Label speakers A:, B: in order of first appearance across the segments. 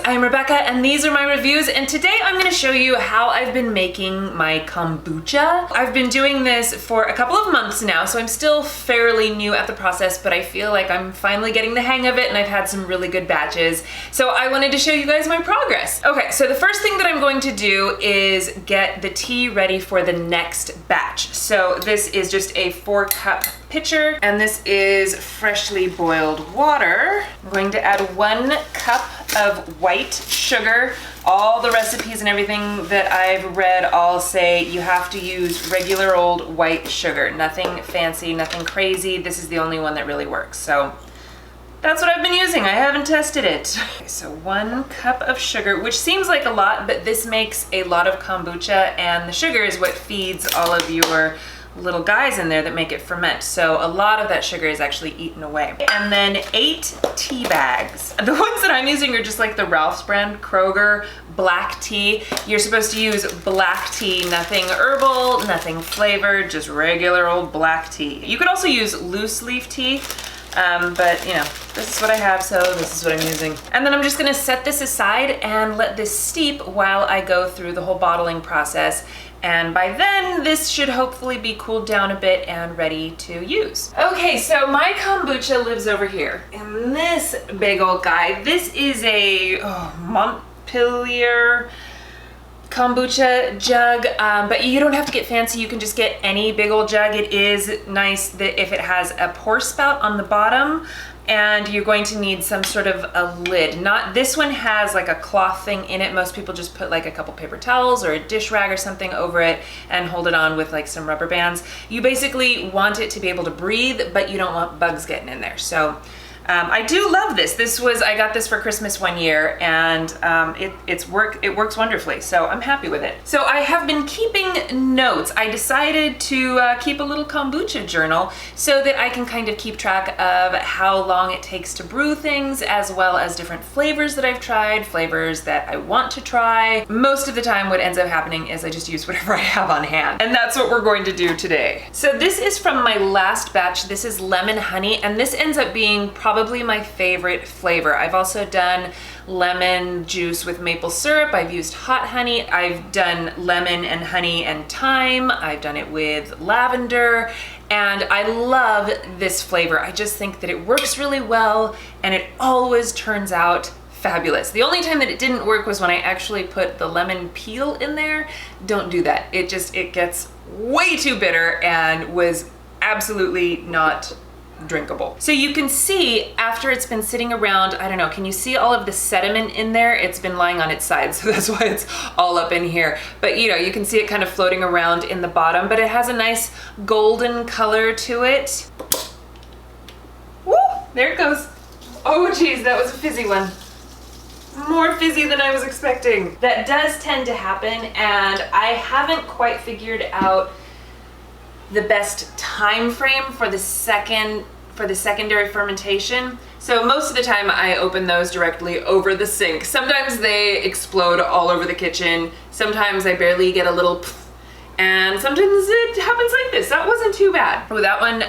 A: I'm Rebecca and these are my reviews, and today I'm going to show you how I've been making my kombucha. I've been doing this for a couple of months now, so I'm still fairly new at the process, but I feel like I'm finally getting the hang of it and I've had some really good batches. So I wanted to show you guys my progress. Okay, so the first thing that I'm going to do is get the tea ready for the next batch. So this is just a 4-cup pitcher, and this is freshly boiled water. I'm going to add 1 cup of white sugar. All the recipes and everything that I've read all say you have to use regular old white sugar. Nothing fancy, nothing crazy. This is the only one that really works. So that's what I've been using. I haven't tested it. Okay, so 1 cup of sugar, which seems like a lot, but this makes a lot of kombucha, and the sugar is what feeds all of your little guys in there that make it ferment. So a lot of that sugar is actually eaten away. And then 8 tea bags. The ones that I'm using are just like the Ralph's brand, Kroger black tea. You're supposed to use black tea, nothing herbal, nothing flavored, just regular old black tea. You could also use loose leaf tea, but you know, this is what I have, so this is what I'm using. And then I'm just gonna set this aside and let this steep while I go through the whole bottling process. And by then, this should hopefully be cooled down a bit and ready to use. Okay, so my kombucha lives over here in this big old guy. This is a Montpelier kombucha jug, but you don't have to get fancy. You can just get any big old jug. It is nice that if it has a pour spout on the bottom, and you're going to need some sort of a lid. Not this one has like a cloth thing in it. Most people just put like a couple paper towels or a dish rag or something over it and hold it on with like some rubber bands. You basically want it to be able to breathe, but you don't want bugs getting in there. So I do love this. I got this for Christmas one year, and it works wonderfully, so I'm happy with it. So I have been keeping notes. I decided to keep a little kombucha journal so that I can kind of keep track of how long it takes to brew things, as well as different flavors that I've tried, flavors that I want to try. Most of the time what ends up happening is I just use whatever I have on hand, and that's what we're going to do today. So this is from my last batch. This is lemon honey, and this ends up being probably my favorite flavor. I've also done lemon juice with maple syrup. I've used hot honey. I've done lemon and honey and thyme. I've done it with lavender, and I love this flavor. I just think that it works really well, and it always turns out fabulous. The only time that it didn't work was when I actually put the lemon peel in there. Don't do that. It gets way too bitter and was absolutely not drinkable. So you can see after it's been sitting around, I don't know, can you see all of the sediment in there? It's been lying on its side, so that's why it's all up in here. But you know, you can see it kind of floating around in the bottom, but it has a nice golden color to it. Woo! There it goes. Oh geez, that was a fizzy one. More fizzy than I was expecting. That does tend to happen, and I haven't quite figured out the best time frame for the secondary fermentation. So most of the time I open those directly over the sink. Sometimes they explode all over the kitchen. Sometimes I barely get a little pfft, and sometimes it happens like this. That wasn't too bad. Oh, that one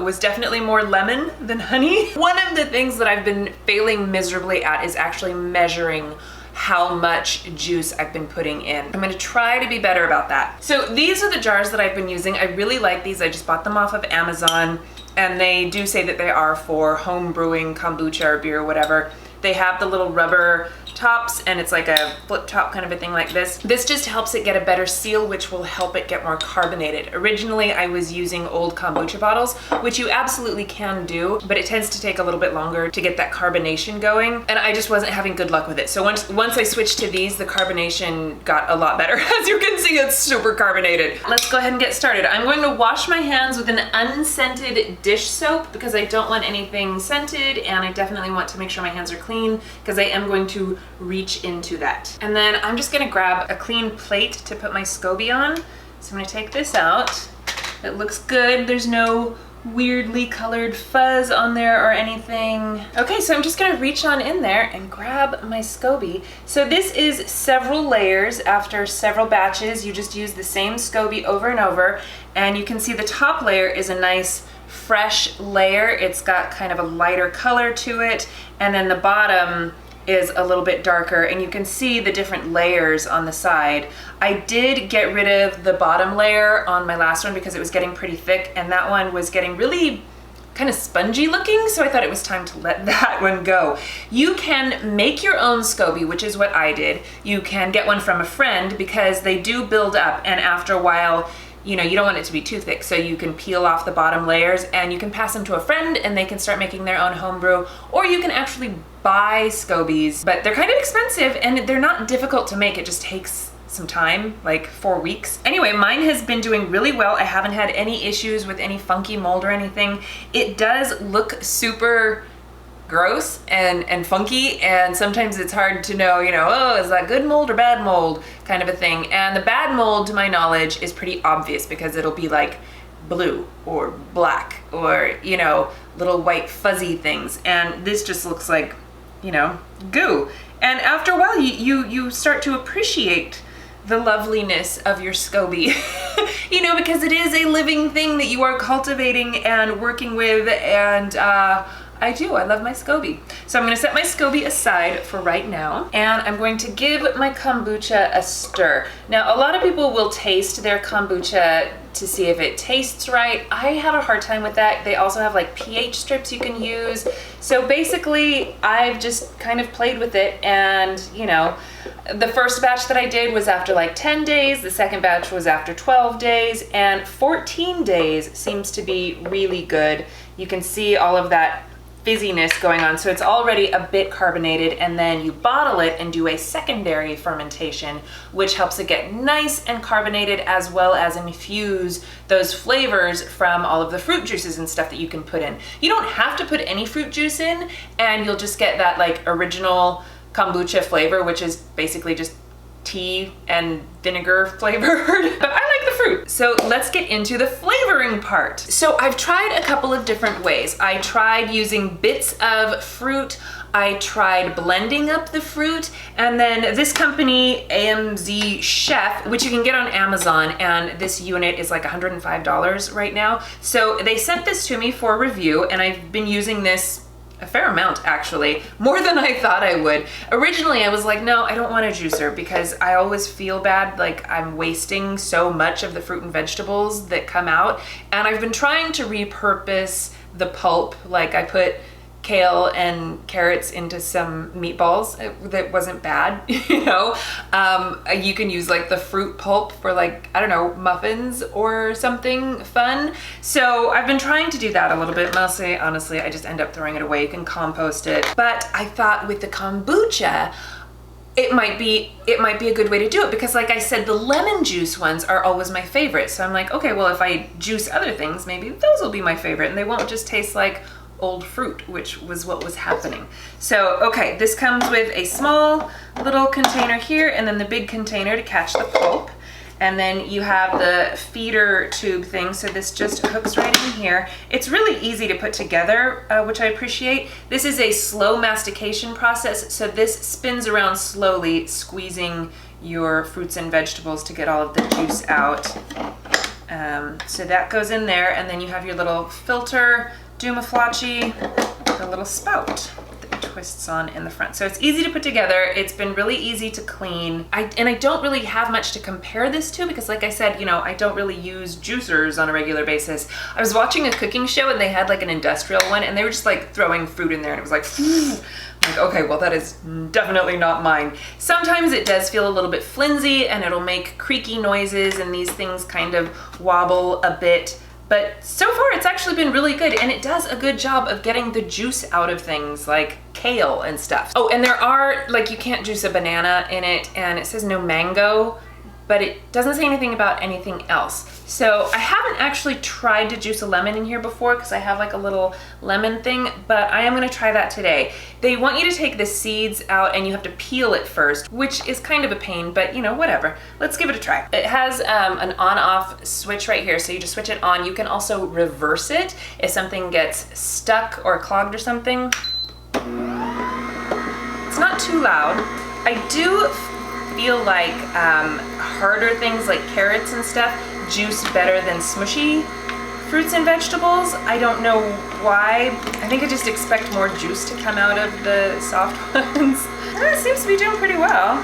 A: was definitely more lemon than honey. One of the things that I've been failing miserably at is actually measuring how much juice I've been putting in. I'm gonna try to be better about that. So these are the jars that I've been using. I really like these. I just bought them off of Amazon, and they do say that they are for home brewing kombucha or beer or whatever. They have the little rubber tops, and it's like a flip top kind of a thing like this. This just helps it get a better seal, which will help it get more carbonated. Originally, I was using old kombucha bottles, which you absolutely can do, but it tends to take a little bit longer to get that carbonation going, and I just wasn't having good luck with it. So once I switched to these, the carbonation got a lot better. As you can see, it's super carbonated. Let's go ahead and get started. I'm going to wash my hands with an unscented dish soap because I don't want anything scented, and I definitely want to make sure my hands are clean because I am going to reach into that. And then I'm just gonna grab a clean plate to put my Scoby on. So I'm gonna take this out. It looks good. There's no weirdly colored fuzz on there or anything. Okay, so I'm just gonna reach on in there and grab my Scoby. So this is several layers after several batches. You just use the same Scoby over and over, and you can see the top layer is a nice fresh layer. It's got kind of a lighter color to it, and then the bottom is a little bit darker, and you can see the different layers on the side. I did get rid of the bottom layer on my last one because it was getting pretty thick, and that one was getting really kind of spongy looking, so I thought it was time to let that one go. You can make your own Scoby, which is what I did. You can get one from a friend because they do build up, and after a while, you know, you don't want it to be too thick, so you can peel off the bottom layers and you can pass them to a friend and they can start making their own homebrew, or you can actually buy Scobies, but they're kind of expensive and they're not difficult to make. It just takes some time, like 4 weeks. Anyway, mine has been doing really well. I haven't had any issues with any funky mold or anything. It does look super gross and funky, and sometimes it's hard to know, you know, oh, is that good mold or bad mold kind of a thing. And the bad mold, to my knowledge, is pretty obvious because it'll be like blue or black or, you know, little white fuzzy things. And this just looks like, you know, goo. And after a while, you start to appreciate the loveliness of your Scoby, you know, because it is a living thing that you are cultivating and working with, and I love my Scoby. So I'm gonna set my Scoby aside for right now, and I'm going to give my kombucha a stir. Now, a lot of people will taste their kombucha to see if it tastes right. I have a hard time with that. They also have like pH strips you can use. So basically, I've just kind of played with it, and you know, the first batch that I did was after like 10 days, the second batch was after 12 days, and 14 days seems to be really good. You can see all of that fizziness going on, so it's already a bit carbonated, and then you bottle it and do a secondary fermentation, which helps it get nice and carbonated, as well as infuse those flavors from all of the fruit juices and stuff that you can put in. You don't have to put any fruit juice in, and you'll just get that like original kombucha flavor, which is basically just tea and vinegar flavored, but I like the fruit. So let's get into the flavoring part. So I've tried a couple of different ways. I tried using bits of fruit, I tried blending up the fruit, and then this company, AMZ Chef, which you can get on Amazon, and this unit is like $105 right now. So they sent this to me for review, and I've been using this a fair amount, actually, more than I thought I would. Originally, I was like, no, I don't want a juicer because I always feel bad, like I'm wasting so much of the fruit and vegetables that come out. And I've been trying to repurpose the pulp, like I put kale and carrots into some meatballs. That wasn't bad, you know. You can use like the fruit pulp for like, I don't know, muffins or something fun. So I've been trying to do that a little bit. Mostly, honestly, I just end up throwing it away. You can compost it. But I thought with the kombucha, it might be a good way to do it, because like I said, the lemon juice ones are always my favorite. So I'm like, okay, well, if I juice other things, maybe those will be my favorite, and they won't just taste like old fruit, which was what was happening. So, okay, this comes with a small little container here, and then the big container to catch the pulp. And then you have the feeder tube thing, so this just hooks right in here. It's really easy to put together, which I appreciate. This is a slow mastication process, so this spins around slowly, squeezing your fruits and vegetables to get all of the juice out. So that goes in there, and then you have your little filter, Dumaflachi, the little spout that twists on in the front. So it's easy to put together. It's been really easy to clean. And I don't really have much to compare this to because, like I said, you know, I don't really use juicers on a regular basis. I was watching a cooking show and they had like an industrial one, and they were just like throwing fruit in there, and it was like, I'm like, okay, well, that is definitely not mine. Sometimes it does feel a little bit flimsy, and it'll make creaky noises, and these things kind of wobble a bit. But so far it's actually been really good, and it does a good job of getting the juice out of things like kale and stuff. Oh, and there are, like, you can't juice a banana in it, and it says no mango, but it doesn't say anything about anything else. So I haven't actually tried to juice a lemon in here before because I have like a little lemon thing, but I am gonna try that today. They want you to take the seeds out and you have to peel it first, which is kind of a pain, but you know, whatever. Let's give it a try. It has an on-off switch right here, so you just switch it on. You can also reverse it if something gets stuck or clogged or something. It's not too loud. I do feel like harder things like carrots and stuff juice better than smushy fruits and vegetables. I don't know why. I think I just expect more juice to come out of the soft ones. It seems to be doing pretty well.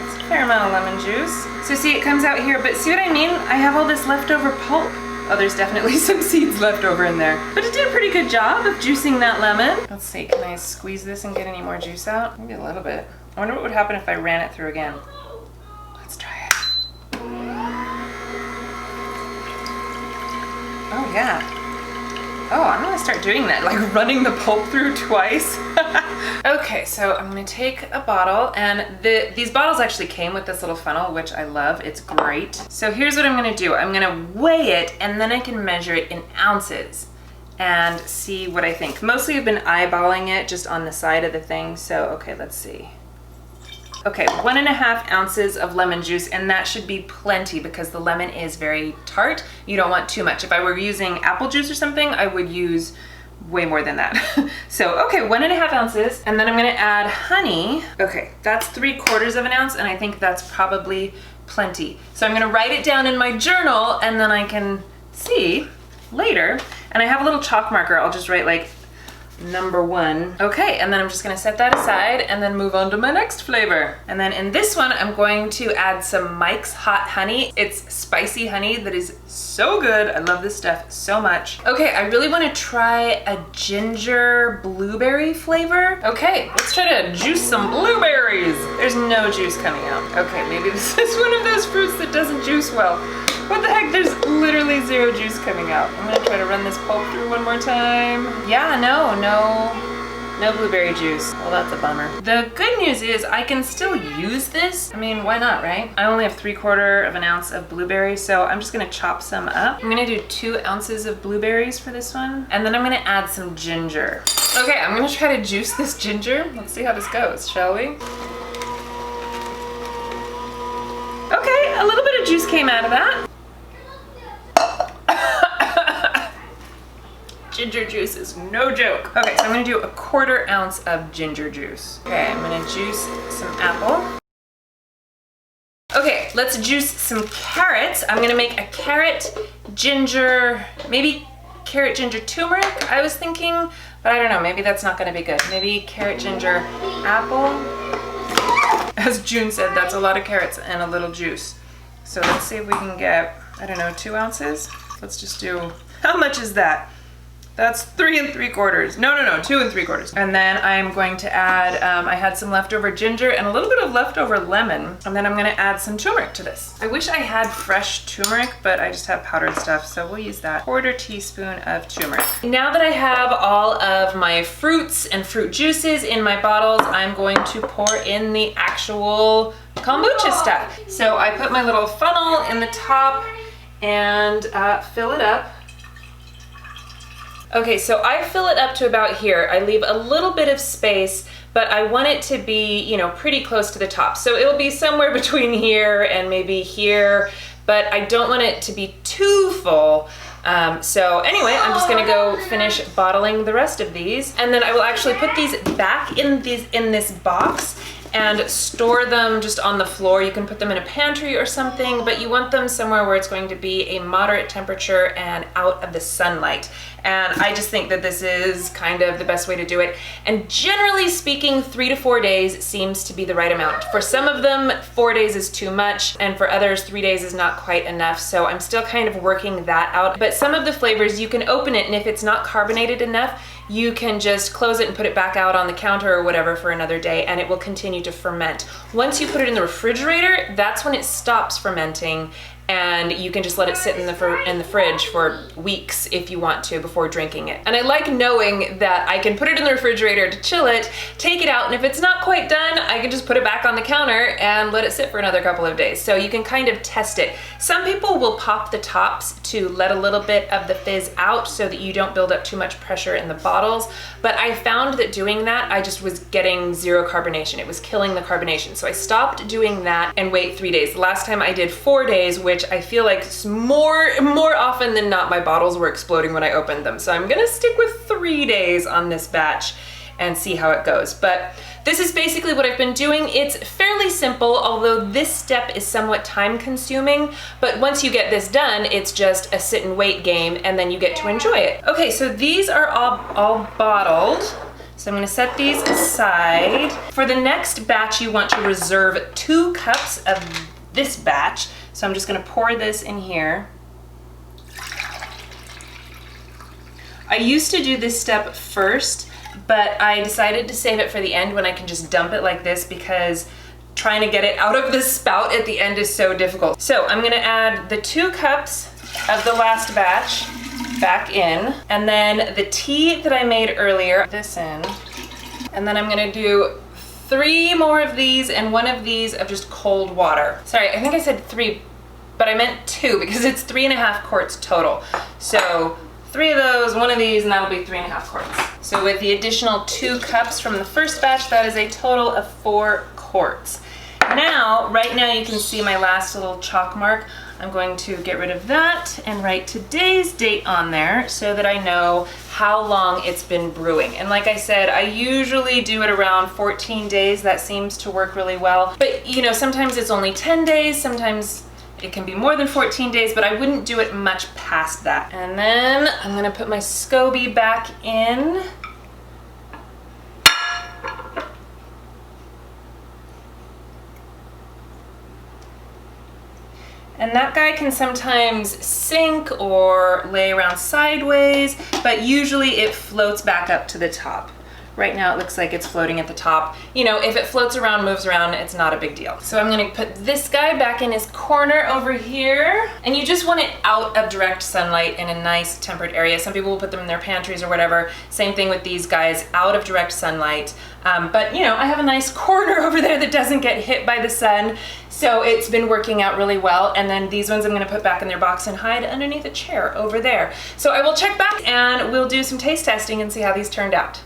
A: It's a fair amount of lemon juice. So see, it comes out here, but see what I mean? I have all this leftover pulp. Oh, there's definitely some seeds left over in there. But it did a pretty good job of juicing that lemon. Let's see, can I squeeze this and get any more juice out? Maybe a little bit. I wonder what would happen if I ran it through again. Let's try it. Oh yeah. Oh, I'm gonna start doing that, like running the pulp through twice. Okay, so I'm gonna take a bottle, and these bottles actually came with this little funnel, which I love, it's great. So here's what I'm gonna do. I'm gonna weigh it, and then I can measure it in ounces and see what I think. Mostly I've been eyeballing it just on the side of the thing, so okay, let's see. Okay, 1.5 ounces of lemon juice, and that should be plenty because the lemon is very tart. You don't want too much. If I were using apple juice or something, I would use way more than that. So, okay, 1.5 ounces, and then I'm gonna add honey. Okay, that's 3/4 of an ounce, and I think that's probably plenty. So I'm gonna write it down in my journal, and then I can see later. And I have a little chalk marker. I'll just write like number 1. Okay, and then I'm just gonna set that aside and then move on to my next flavor. And then in this one, I'm going to add some Mike's Hot Honey. It's spicy honey that is so good. I love this stuff so much. Okay, I really wanna try a ginger blueberry flavor. Okay, let's try to juice some blueberries. There's no juice coming out. Okay, maybe this is one of those fruits that doesn't juice well. What the heck, there's literally 0 juice coming out. I'm gonna try to run this pulp through one more time. Yeah, no blueberry juice. Well, that's a bummer. The good news is I can still use this. I mean, why not, right? I only have 3/4 of an ounce of blueberries, so I'm just gonna chop some up. I'm gonna do 2 ounces of blueberries for this one, and then I'm gonna add some ginger. Okay, I'm gonna try to juice this ginger. Let's see how this goes, shall we? Okay, a little bit of juice came out of that. Ginger juice is no joke. Okay, so I'm gonna do 1/4 ounce of ginger juice. Okay, I'm gonna juice some apple. Okay, let's juice some carrots. I'm gonna make a carrot, ginger, maybe carrot, ginger, turmeric, I was thinking, but I don't know, maybe that's not gonna be good. Maybe carrot, ginger, apple. As June said, that's a lot of carrots and a little juice. So let's see if we can get, I don't know, 2 ounces? Let's just do, how much is that? That's 3 3/4. No, 2 3/4. And then I'm going to add, I had some leftover ginger and a little bit of leftover lemon. And then I'm gonna add some turmeric to this. I wish I had fresh turmeric, but I just have powdered stuff, so we'll use that. 1/4 teaspoon of turmeric. Now that I have all of my fruits and fruit juices in my bottles, I'm going to pour in the actual kombucha stuff. So I put my little funnel in the top and fill it up. Okay, so I fill it up to about here. I leave a little bit of space, but I want it to be, you know, pretty close to the top. So it'll be somewhere between here and maybe here, but I don't want it to be too full. So anyway, I'm just gonna go finish bottling the rest of these, and then I will actually put these back in this box and store them just on the floor. You can put them in a pantry or something, but you want them somewhere where it's going to be a moderate temperature and out of the sunlight. And I just think that this is kind of the best way to do it. And generally speaking, 3 to 4 days seems to be the right amount. For some of them, 4 days is too much, and for others, 3 days is not quite enough. So I'm still kind of working that out. But some of the flavors, you can open it, and if it's not carbonated enough, you can just close it and put it back out on the counter or whatever for another day, and it will continue to ferment. Once you put it in the refrigerator, that's when it stops fermenting, and you can just let it sit in the fridge for weeks if you want to before drinking it. And I like knowing that I can put it in the refrigerator to chill it, take it out, and if it's not quite done, I can just put it back on the counter and let it sit for another couple of days. So you can kind of test it. Some people will pop the tops to let a little bit of the fizz out so that you don't build up too much pressure in the bottles, but I found that doing that, I just was getting 0 carbonation. It was killing the carbonation. So I stopped doing that and wait 3 days. The last time I did 4 days, which I feel like more often than not, my bottles were exploding when I opened them. So I'm gonna stick with 3 days on this batch and see how it goes. But this is basically what I've been doing. It's fairly simple, although this step is somewhat time consuming, but once you get this done, it's just a sit and wait game, and then you get to enjoy it. Okay, so these are all bottled. So I'm gonna set these aside. For the next batch, you want to reserve 2 cups of this batch. So I'm just gonna pour this in here. I used to do this step first, but I decided to save it for the end when I can just dump it like this, because trying to get it out of the spout at the end is so difficult. So I'm gonna add the 2 cups of the last batch back in, and then the tea that I made earlier, this in, and then I'm gonna do 3 more of these and 1 of these of just cold water. Sorry, I think I said 3, but I meant 2 because it's 3.5 quarts total. So 3 of those, 1 of these, and that'll be 3.5 quarts. So with the additional 2 cups from the first batch, that is a total of 4 quarts. Now, right now you can see my last little chalk mark. I'm going to get rid of that and write today's date on there so that I know how long it's been brewing. And like I said, I usually do it around 14 days. That seems to work really well. But you know, sometimes it's only 10 days, sometimes it can be more than 14 days, but I wouldn't do it much past that. And then I'm gonna put my Scoby back in. And that guy can sometimes sink or lay around sideways, but usually it floats back up to the top. Right now it looks like it's floating at the top. You know, if it floats around, moves around, it's not a big deal. So I'm gonna put this guy back in his corner over here. And you just want it out of direct sunlight in a nice tempered area. Some people will put them in their pantries or whatever. Same thing with these guys, out of direct sunlight. But you know, I have a nice corner over there that doesn't get hit by the sun. So it's been working out really well. And then these ones I'm gonna put back in their box and hide underneath a chair over there. So I will check back and we'll do some taste testing and see how these turned out.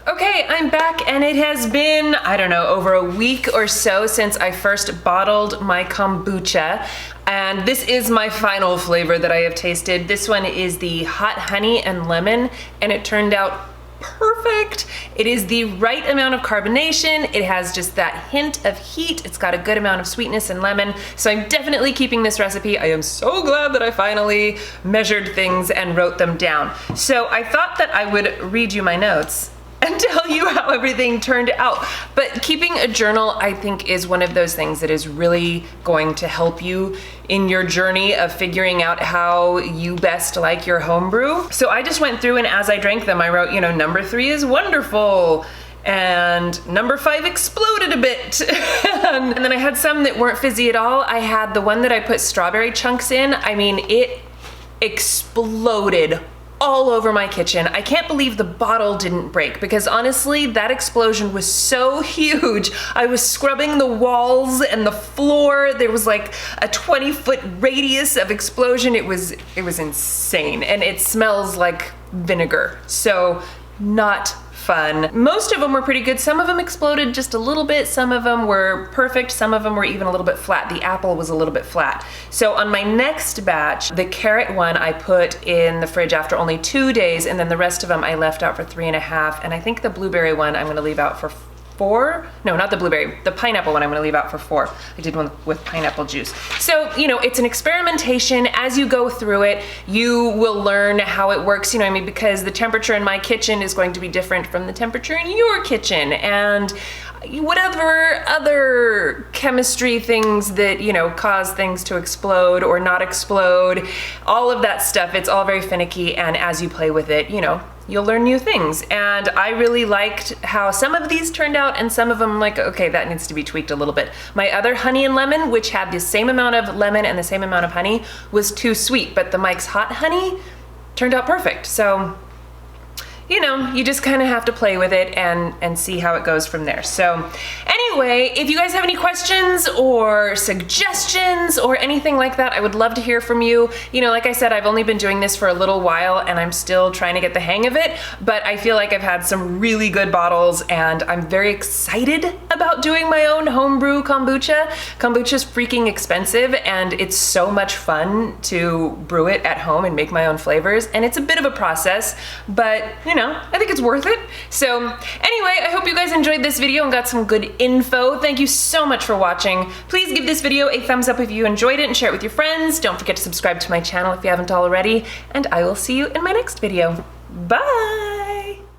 A: Okay, I'm back, and it has been, I don't know, over a week or so since I first bottled my kombucha, and this is my final flavor that I have tasted. This one is the hot honey and lemon, and it turned out perfect. It is the right amount of carbonation. It has just that hint of heat. It's got a good amount of sweetness and lemon. So I'm definitely keeping this recipe. I am so glad that I finally measured things and wrote them down. So I thought that I would read you my notes and tell you how everything turned out. But keeping a journal, I think, is one of those things that is really going to help you in your journey of figuring out how you best like your homebrew. So I just went through, and as I drank them, I wrote, you know, number 3 is wonderful, and number 5 exploded a bit. And then I had some that weren't fizzy at all. I had the one that I put strawberry chunks in. I mean, it exploded all over my kitchen. I can't believe the bottle didn't break, because honestly, that explosion was so huge. I was scrubbing the walls and the floor. There was like a 20-foot radius of explosion. It was insane, and it smells like vinegar. So not fun. Most of them were pretty good. Some of them exploded just a little bit. Some of them were perfect. Some of them were even a little bit flat. The apple was a little bit flat. So on my next batch, the carrot one I put in the fridge after only 2 days, and then the rest of them I left out for 3.5. And I think the blueberry one I'm gonna leave out for 4. No, not the blueberry. The pineapple one I'm gonna leave out for 4. I did one with pineapple juice. So, you know, it's an experimentation. As you go through it, you will learn how it works, you know what I mean? Because the temperature in my kitchen is going to be different from the temperature in your kitchen, and whatever other chemistry things that, you know, cause things to explode or not explode, all of that stuff, it's all very finicky, and as you play with it, you know, you'll learn new things. And I really liked how some of these turned out, and some of them, like, okay, that needs to be tweaked a little bit. My other honey and lemon, which had the same amount of lemon and the same amount of honey, was too sweet, but the Mike's Hot Honey turned out perfect. So, you know, you just kind of have to play with it and see how it goes from there. So anyway, if you guys have any questions or suggestions or anything like that, I would love to hear from you. You know, like I said, I've only been doing this for a little while, and I'm still trying to get the hang of it, but I feel like I've had some really good bottles, and I'm very excited about doing my own homebrew kombucha. Kombucha's freaking expensive, and it's so much fun to brew it at home and make my own flavors, and it's a bit of a process, but you know, know, I think it's worth it. So anyway, I hope you guys enjoyed this video and got some good info. Thank you so much for watching. Please give this video a thumbs up if you enjoyed it and share it with your friends. Don't forget to subscribe to my channel if you haven't already, and I will see you in my next video. Bye!